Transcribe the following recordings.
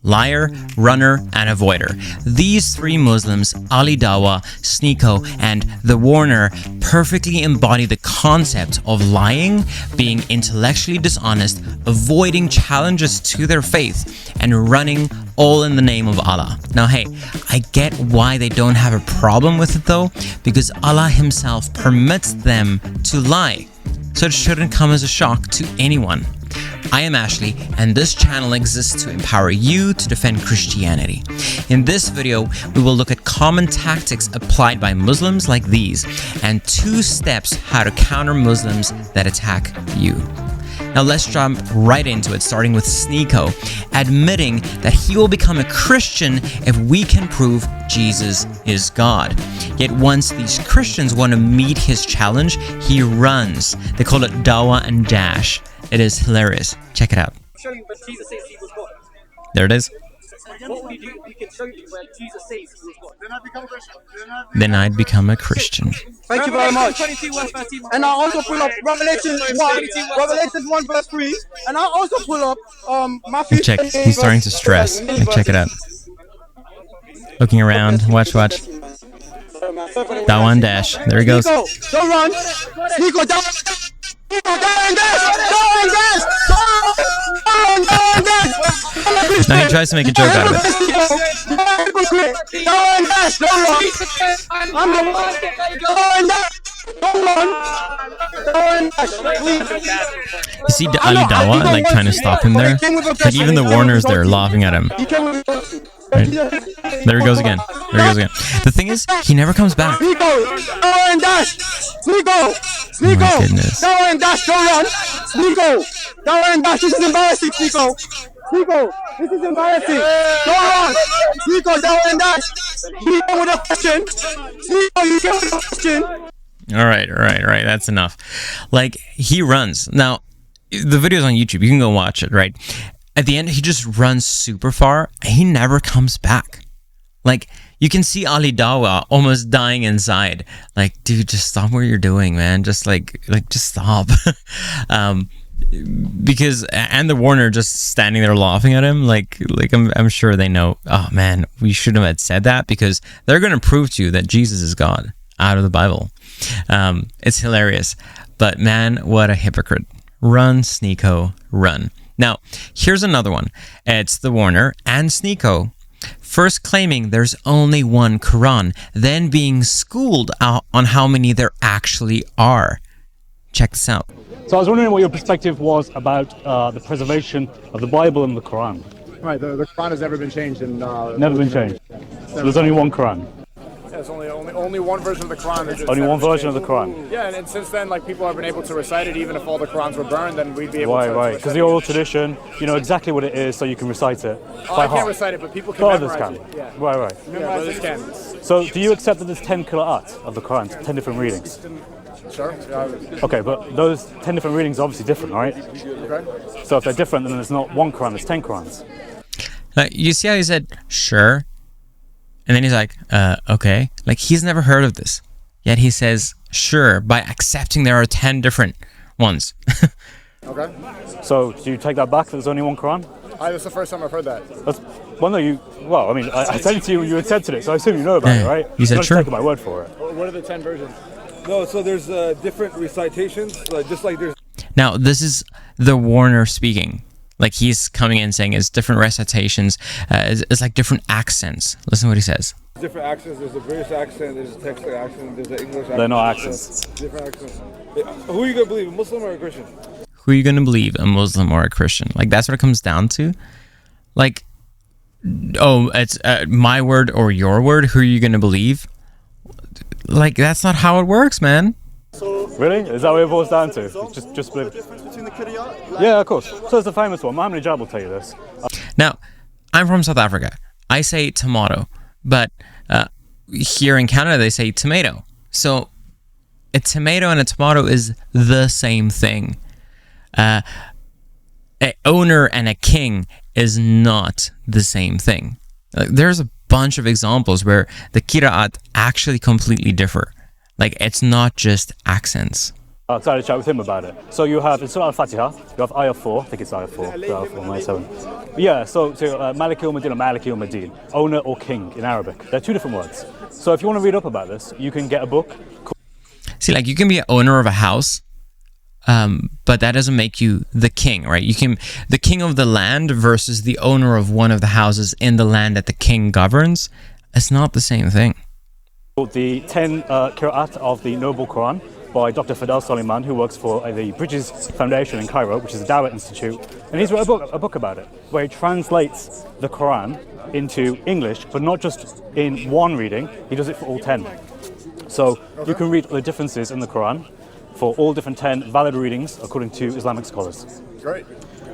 liar, runner, and avoider. These three Muslims, Ali Dawah, Sneako, and the Warner, perfectly embody the concept of lying, being intellectually dishonest, avoiding challenges to their faith, and running all in the name of Allah. Now hey, I get why they don't have a problem with it though, because Allah himself permits them to lie. So it shouldn't come as a shock to anyone. I am Ashley, and this channel exists to empower you to defend Christianity. In this video, we will look at common tactics applied by Muslims like these, and 2 steps how to counter Muslims that attack you. Now let's jump right into it, starting with Sneako, admitting that he will become a Christian if we can prove Jesus is God. Yet once these Christians want to meet his challenge, he runs. They call it Dawah and dash. It is hilarious. Check it out. Show you where Jesus says he was God. There it is. What would you do if we can show you where Jesus says he was God? Then I'd become a Christian. Thank you very much. 22, verse 13. And I also pull up Revelation 1 verse 3. And I also pull up Matthew. Check, he's starting to stress. Check it out. Looking around. Watch. Dawah and dash. There he goes. Sneako, don't run. Sneako, don't. Now he tries to make a joke out of it. You see Ali Dawah like trying to stop him there? Like even the Warners there laughing at him. Right. There he goes again. The thing is, he never comes back. Sneako! Oh my goodness. Dawah and dash, don't run! Sneako! Dawah and dash, this is embarrassing, Sneako! Sneako, this is embarrassing! Don't run! Sneako, Dawah and dash! You came with a question! Sneako, you came with a question! Alright, that's enough. Like, he runs. Now, the video's on YouTube, you can go watch it, right? At the end, he just runs super far, and he never comes back. Like, you can see Ali Dawah almost dying inside. Like, dude, just stop what you're doing, man. Just just stop. Because, and the Warner just standing there laughing at him. Like I'm sure they know, oh man, we shouldn't have said that, because they're going to prove to you that Jesus is God out of the Bible. It's hilarious. But man, what a hypocrite. Run, Sneako, run. Now, here's another one. It's the Warner and Sneako. First claiming there's only one Quran, then being schooled out on how many there actually are. Check this out. So I was wondering what your perspective was about the preservation of the Bible and the Quran. Right, the Quran has never been changed. Never been changed. So there's only one Quran. Yeah, there's only one version of the Quran. Only one version of the Quran. Yeah, and since then, like, people have been able to recite it. Even if all the Qurans were burned, then we'd be able to. Right. Because the oral tradition, you know exactly what it is, so you can recite it by I heart. can't recite it, but people can Others memorize can. it. Yeah. Right. Yeah, others can. So do you accept that there's 10 qira'at of the Quran, 10 different readings? Sure. Okay, but those 10 different readings are obviously different, right? Okay. So if they're different, then there's not one Quran, there's 10 Qurans. You see how he said, sure? And then he's like, okay. Like, he's never heard of this. Yet he says, sure, by accepting there are 10 different ones. Okay. So do you take that back that there's only one Quran? That's the first time I've heard that. I said it to you, you accepted it, so I assume you know about it, right? You said Don't sure. take my word for it. What are the 10 versions? No, so there's different recitations, just like there's... Now, this is the Warner speaking. Like, he's coming in saying it's different recitations. It's like different accents. Listen to what he says. different accents. There's a British accent, there's a Texas accent, there's an English accent. They're not accents. Different accents. Who are you going to believe, a Muslim or a Christian? Who are you going to believe, a Muslim or a Christian? Like, that's what it comes down to. Like, oh, it's my word or your word. Who are you going to believe? Like, that's not how it works, man. Really? Is that what it boils down to? Just believe. Yeah, of course. So it's the famous one. Muhammad Hijab will tell you this. Now, I'm from South Africa. I say tomato, but here in Canada they say tomato. So a tomato and a tomato is the same thing. An owner and a king is not the same thing. There's a bunch of examples where the qira'at actually completely differ. Like, it's not just accents. I started to chat with him about it. So you have, in Surah Al-Fatiha, you have ayah 4, I think it's ayah 4, ayah 4, ayah 7. Yeah, so Malik Yawm-Din or Malik Yawm-Din, owner or king in Arabic. They're two different words. So if you want to read up about this, you can get a book. See, like, you can be an owner of a house, but that doesn't make you the king, right? You can the king of the land versus the owner of one of the houses in the land that the king governs. It's not the same thing. The 10 Qira'at of the Noble Quran by Dr. Fidel Soliman, who works for the Bridges Foundation in Cairo, which is a Dawah institute, and he's wrote a book about it, where he translates the Quran into English, but not just in one reading, he does it for all 10. So you can read the differences in the Quran for all different 10 valid readings according to Islamic scholars. Great.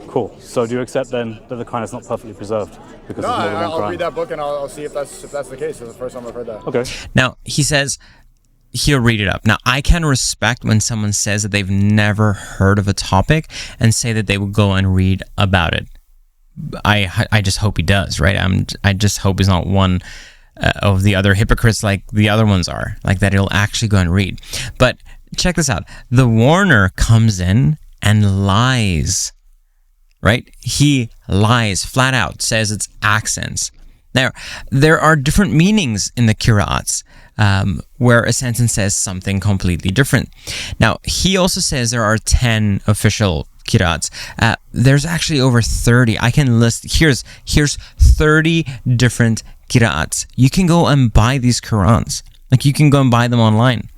Cool. So do you accept then that the Quran is not perfectly preserved? Because No, there's more than one I'll Quran? read that book and I'll see if that's the case. It's the first time I've heard that. Okay. Now, he says he'll read it up. Now, I can respect when someone says that they've never heard of a topic and say that they will go and read about it. I just hope he does, right? I just hope he's not one of the other hypocrites like the other ones are, like that he'll actually go and read. But check this out. The warner comes in and lies, right? He lies flat out, says it's accents. Now, there are different meanings in the Qira'ats where a sentence says something completely different. Now, he also says there are 10 official Qira'ats. There's actually over 30. I can list, here's 30 different Qira'ats. You can go and buy these Qurans. Like, you can go and buy them online.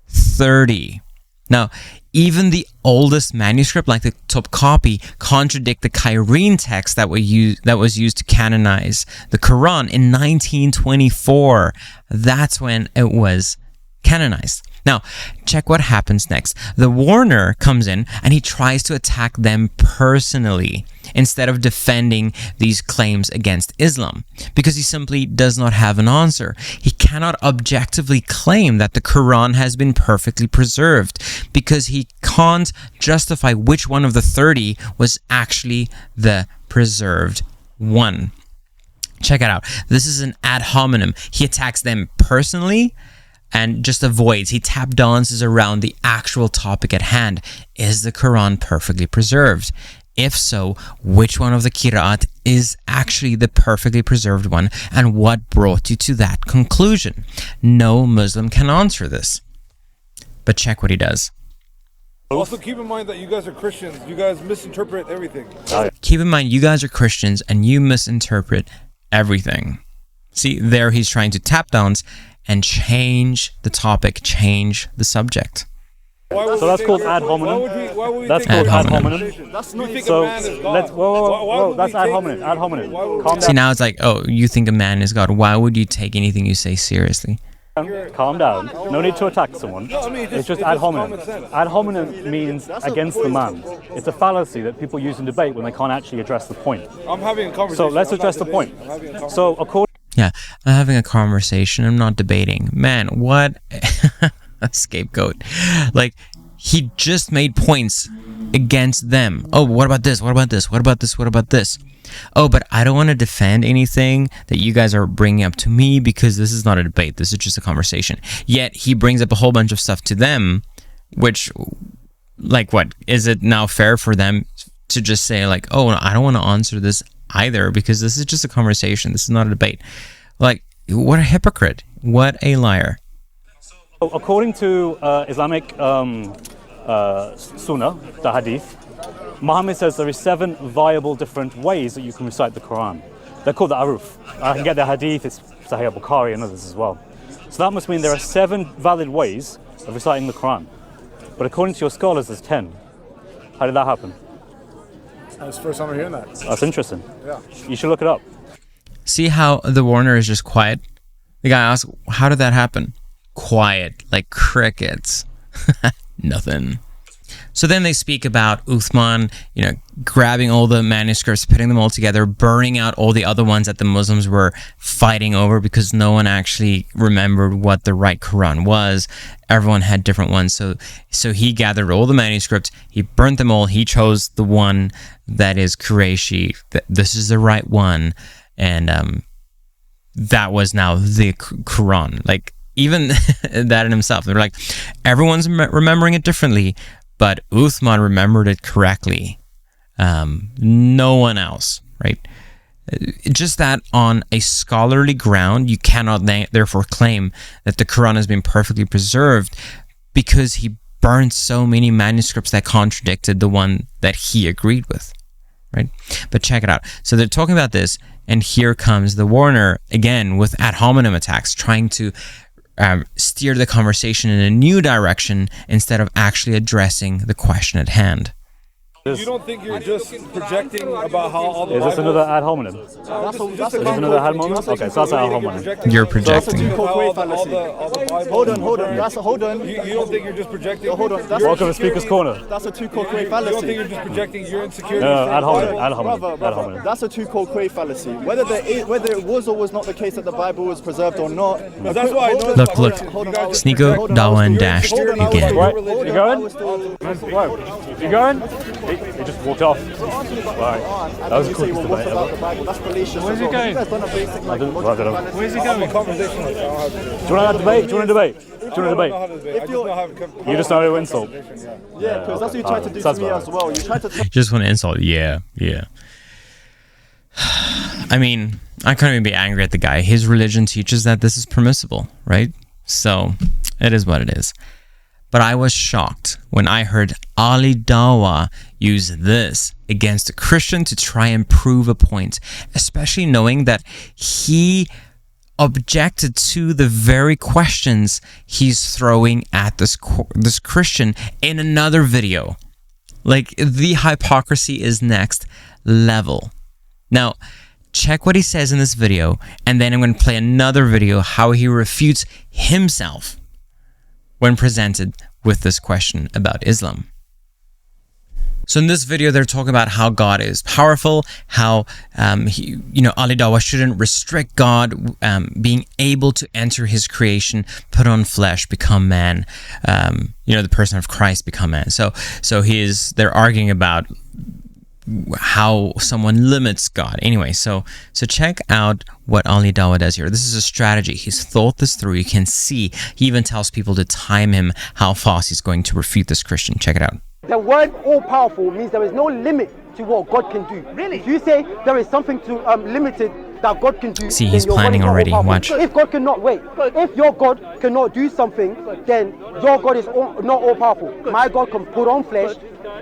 30. Now, even the oldest manuscript, like the top copy, contradict the Cairene text that was used to canonize the Quran in 1924. That's when it was canonized. Now, check what happens next. The warner comes in and he tries to attack them personally instead of defending these claims against Islam because he simply does not have an answer. He cannot objectively claim that the Quran has been perfectly preserved because he can't justify which one of the 30 was actually the preserved one. Check it out. This is an ad hominem. He attacks them personally and just avoids. He tap dances around the actual topic at hand. Is the Quran perfectly preserved? If so, which one of the Qira'at is actually the perfectly preserved one, and what brought you to that conclusion? No Muslim can answer this. But check what he does. Also, keep in mind that you guys are Christians. You guys misinterpret everything. Keep in mind, you guys are Christians and you misinterpret everything. See, there he's trying to tap dance and change the topic, change the subject. So that's called ad hominem. That's called ad hominem. So let's that's ad hominem. Ad hominem. Calm See, down. now it's like, oh, you think a man is God. Why would you take anything you say seriously? Calm down. No need to attack someone. It's just ad hominem. Ad hominem means against the man. It's a fallacy that people use in debate when they can't actually address the point. I'm having a conversation. So let's address the point. So according Yeah, I'm having a conversation. I'm not debating. Man, what a scapegoat. Like, he just made points against them. Oh, what about this? What about this? What about this? What about this? Oh, but I don't want to defend anything that you guys are bringing up to me because this is not a debate. This is just a conversation. Yet he brings up a whole bunch of stuff to them, which, like, what? Is it now fair for them to just say, like, oh, I don't want to answer this either because this is just a conversation. This is not a debate. Like, what a hypocrite. What a liar. according to Islamic Sunnah, the Hadith, Muhammad says there is 7 viable different ways that you can recite the Quran. They're called the Aruf. I can get the Hadith, it's Sahih Bukhari and others as well. So that must mean there are 7 valid ways of reciting the Quran. But according to your scholars, there's 10. How did that happen? That's the first time I'm hearing that. That's interesting. Yeah. You should look it up. See how the warner is just quiet? The guy asks, how did that happen? Quiet, like crickets. Nothing. So then they speak about Uthman, grabbing all the manuscripts, putting them all together, burning out all the other ones that the Muslims were fighting over because no one actually remembered what the right Quran was. Everyone had different ones. So he gathered all the manuscripts, he burnt them all, he chose the one that is Qurayshi, this is the right one, and that was now the Quran. Like, even that in himself. They're like, everyone's remembering it differently, but Uthman remembered it correctly. No one else, right? Just that on a scholarly ground, you cannot therefore claim that the Quran has been perfectly preserved, because he burned so many manuscripts that contradicted the one that he agreed with, right? But check it out. So they're talking about this, and here comes the warner again with ad hominem attacks, trying to steer the conversation in a new direction instead of actually addressing the question at hand. You don't think you're just projecting about how all the Is this another ad hominem? That's another ad hominem? Okay, so that's an ad hominem. You're projecting. Hold on. Hold on. You don't think you're just projecting? Hold on. Welcome to Speaker's Corner. That's a two-court fallacy. You don't think you're just projecting your insecurity? No, ad hominem. Brother, that's a two-court fallacy. Whether it was or was not the case that the Bible was preserved or not. That's why I know. Look. Sneako, Dawah, and dashed again. Right, you going? You going? He just walked off. Right. That was the quickest debate ever. That's fallacious. Where's he going? I don't know. Where's he going? Do you want to debate? Do you want to debate? You just know to insult. Yeah, because that's what you tried to do to me as well. You tried to... Just want to insult. Yeah. I mean, I can't even be angry at the guy. His religion teaches that this is permissible, right? So it is what it is. But I was shocked when I heard Ali Dawah use this against a Christian to try and prove a point, especially knowing that he objected to the very questions he's throwing at this Christian in another video. Like, the hypocrisy is next level. Now, check what he says in this video, and then I'm going to play another video how he refutes himself when presented with this question about Islam. So in this video, they're talking about how God is powerful, how Ali Dawah shouldn't restrict God being able to enter his creation, put on flesh, become man. The person of Christ become man. So they're arguing about how someone limits God. Anyway, so check out what Ali Dawah does here. This is a strategy. He's thought this through. You can see he even tells people to time him how fast he's going to refute this Christian. Check it out. The word all-powerful means there is no limit to what God can do. Really? If you say there is something to limited that God can do, see, he's planning already. Watch. If God cannot if your God cannot do something, then your God is not all-powerful. My God can put on flesh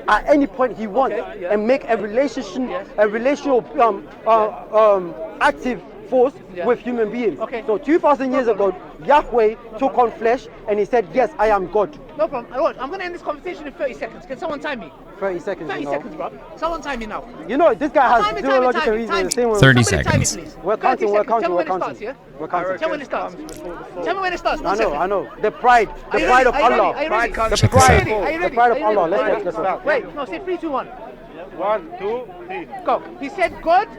at any point he wants and make a relational active force with human beings. So 2,000 years ago, Yahweh took on flesh and he said, yes, I am God. No problem. I'm going to end this conversation in 30 seconds. Can someone time me? 30 seconds. 30 seconds, bro. Someone time me now. You know, this guy has theological reasons. 30 seconds. We're counting. Tell me when it starts, yeah? Tell me when it starts. Tell me when it starts. I know. The pride of Allah. The pride of Allah. Let's go. Wait, no, say 3, 2, 1. 1, 2, 3. Go. He said God's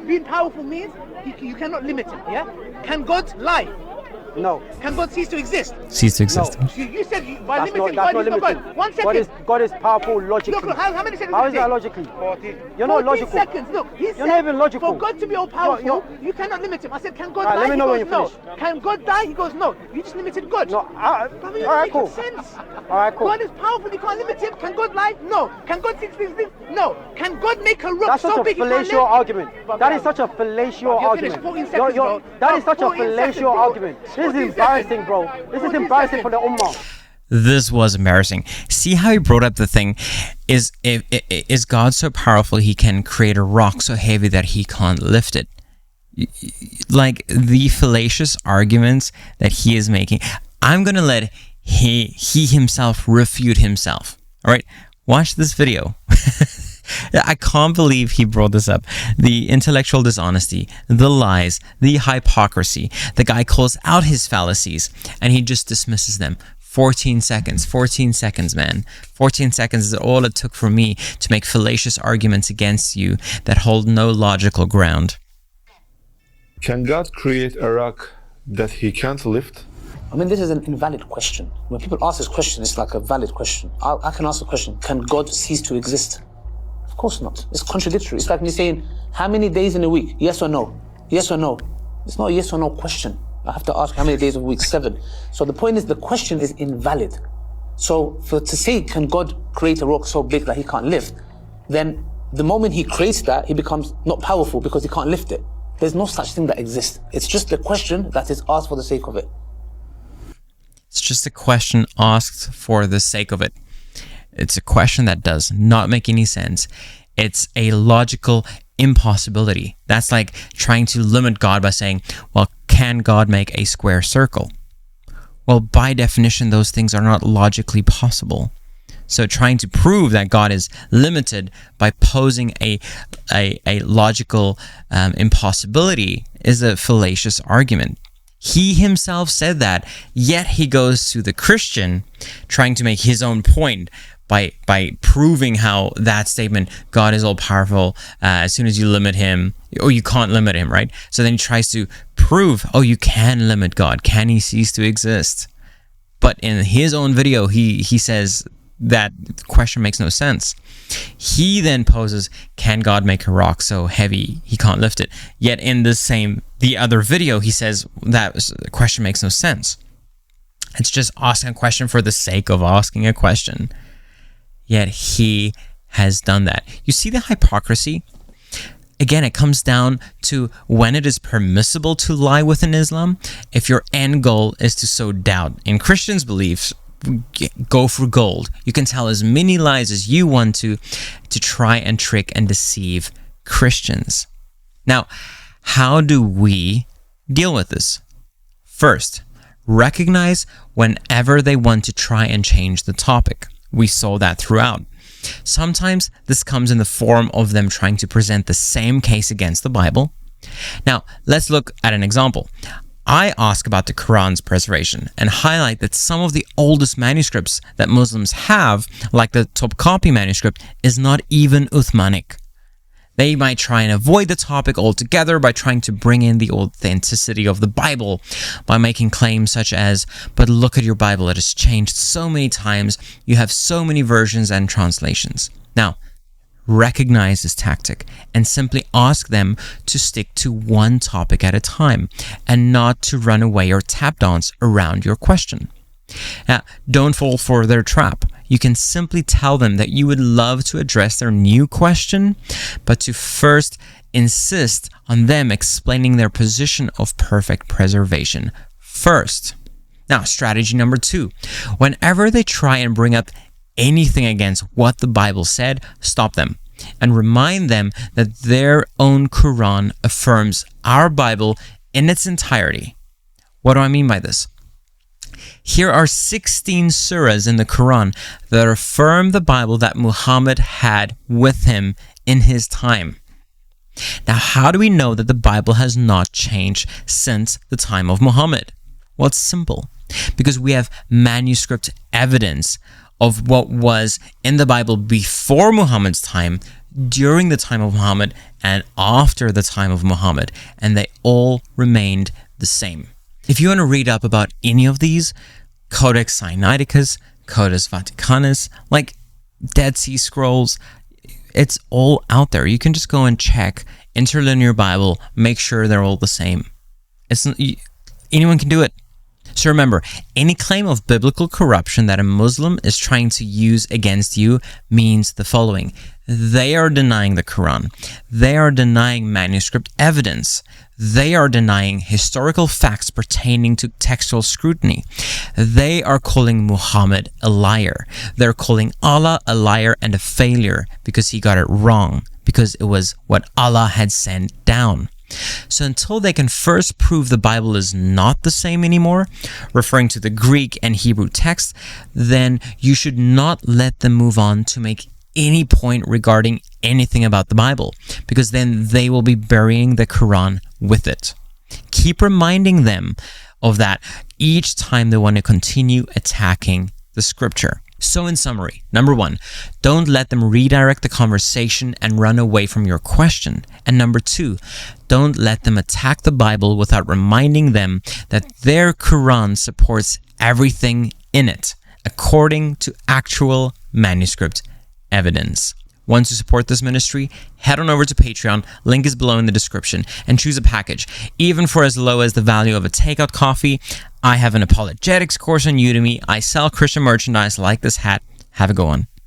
being powerful means you cannot limit him, yeah? Can God lie? No. Can God cease to exist? Cease to exist. No. You said by limiting God is not God. 1 second. God is powerful logically. Look, how many seconds? How is that logically? 40. You're not logical. Seconds. Look, you're not even logical. For God to be all powerful, you cannot limit him. I said, can God lie? Let me know he when you goes, no. Can God die? He goes, no. You just limited God. No. Alright, cool. Sense. Alright, cool. God is powerful. You can't limit him. Can God lie? No. Can God cease to exist? No. Can God make a rock so big he can't live? That's such a fallacious argument. That is such a fallacious argument. That is such a fallacious argument. This is embarrassing, bro. This is embarrassing for the ummah. This was embarrassing. See how he brought up the thing? Is God so powerful he can create a rock so heavy that he can't lift it? Like, the fallacious arguments that he is making, I'm gonna let he himself refute himself. All right, watch this video. I can't believe he brought this up. The intellectual dishonesty, the lies, the hypocrisy. The guy calls out his fallacies and he just dismisses them. 14 seconds, man. 14 seconds is all it took for me to make fallacious arguments against you that hold no logical ground. Can God create a rock that he can't lift? I mean, this is an invalid question. When people ask this question, it's like a valid question. I can ask the question, can God cease to exist? Of course not. It's contradictory. It's like me saying, how many days in a week? Yes or no? Yes or no? It's not a yes or no question. I have to ask how many days of the week? 7. So the point is, the question is invalid. So to say, can God create a rock so big that he can't lift? Then the moment he creates that, he becomes not powerful because he can't lift it. There's no such thing that exists. It's just a question that is asked for the sake of it. It's just a question asked for the sake of it. It's a question that does not make any sense. It's a logical impossibility. That's like trying to limit God by saying, well, can God make a square circle? Well, by definition, those things are not logically possible. So trying to prove that God is limited by posing a logical impossibility is a fallacious argument. He himself said that, yet he goes to the Christian trying to make his own point by proving how that statement, God is all powerful, as soon as you limit him, or you can't limit him, right? So then he tries to prove, oh, you can limit God. Can he cease to exist? But in his own video, he says that question makes no sense. He then poses, can God make a rock so heavy he can't lift it? Yet in the other video, he says that question makes no sense. It's just asking a question for the sake of asking a question. Yet he has done that. You see the hypocrisy? Again, it comes down to when it is permissible to lie within Islam. If your end goal is to sow doubt in Christians' beliefs, go for gold. You can tell as many lies as you want to try and trick and deceive Christians. Now, how do we deal with this? First, recognize whenever they want to try and change the topic. We saw that throughout. Sometimes this comes in the form of them trying to present the same case against the Bible. Now, let's look at an example. I ask about the Quran's preservation and highlight that some of the oldest manuscripts that Muslims have, like the Topkapi manuscript, is not even Uthmanic. They might try and avoid the topic altogether by trying to bring in the authenticity of the Bible by making claims such as, but look at your Bible, it has changed so many times, you have so many versions and translations. Now, recognize this tactic and simply ask them to stick to one topic at a time and not to run away or tap dance around your question. Now, don't fall for their trap. You can simply tell them that you would love to address their new question, but to first insist on them explaining their position of perfect preservation first. Now, strategy number 2. Whenever they try and bring up anything against what the Bible said, stop them and remind them that their own Quran affirms our Bible in its entirety. What do I mean by this? Here are 16 surahs in the Quran that affirm the Bible that Muhammad had with him in his time. Now, how do we know that the Bible has not changed since the time of Muhammad? Well, it's simple. Because we have manuscript evidence of what was in the Bible before Muhammad's time, during the time of Muhammad, and after the time of Muhammad, and they all remained the same. If you want to read up about any of these, Codex Sinaiticus, Codex Vaticanus, like Dead Sea Scrolls, it's all out there. You can just go and check Interlinear Bible, make sure they're all the same. Anyone can do it. So remember, any claim of biblical corruption that a Muslim is trying to use against you means the following. They are denying the Quran. They are denying manuscript evidence. They are denying historical facts pertaining to textual scrutiny. They are calling Muhammad a liar. They're calling Allah a liar and a failure because he got it wrong, because it was what Allah had sent down. So until they can first prove the Bible is not the same anymore, referring to the Greek and Hebrew text, then you should not let them move on to make any point regarding anything about the Bible, because then they will be burying the Quran with it. Keep reminding them of that each time they want to continue attacking the scripture. So in summary, number 1, don't let them redirect the conversation and run away from your question. And number 2, don't let them attack the Bible without reminding them that their Quran supports everything in it, according to actual manuscript evidence. Want to support this ministry? Head on over to Patreon, link is below in the description, and choose a package. Even for as low as the value of a takeout coffee, I have an apologetics course on Udemy, I sell Christian merchandise like this hat. Have a good one.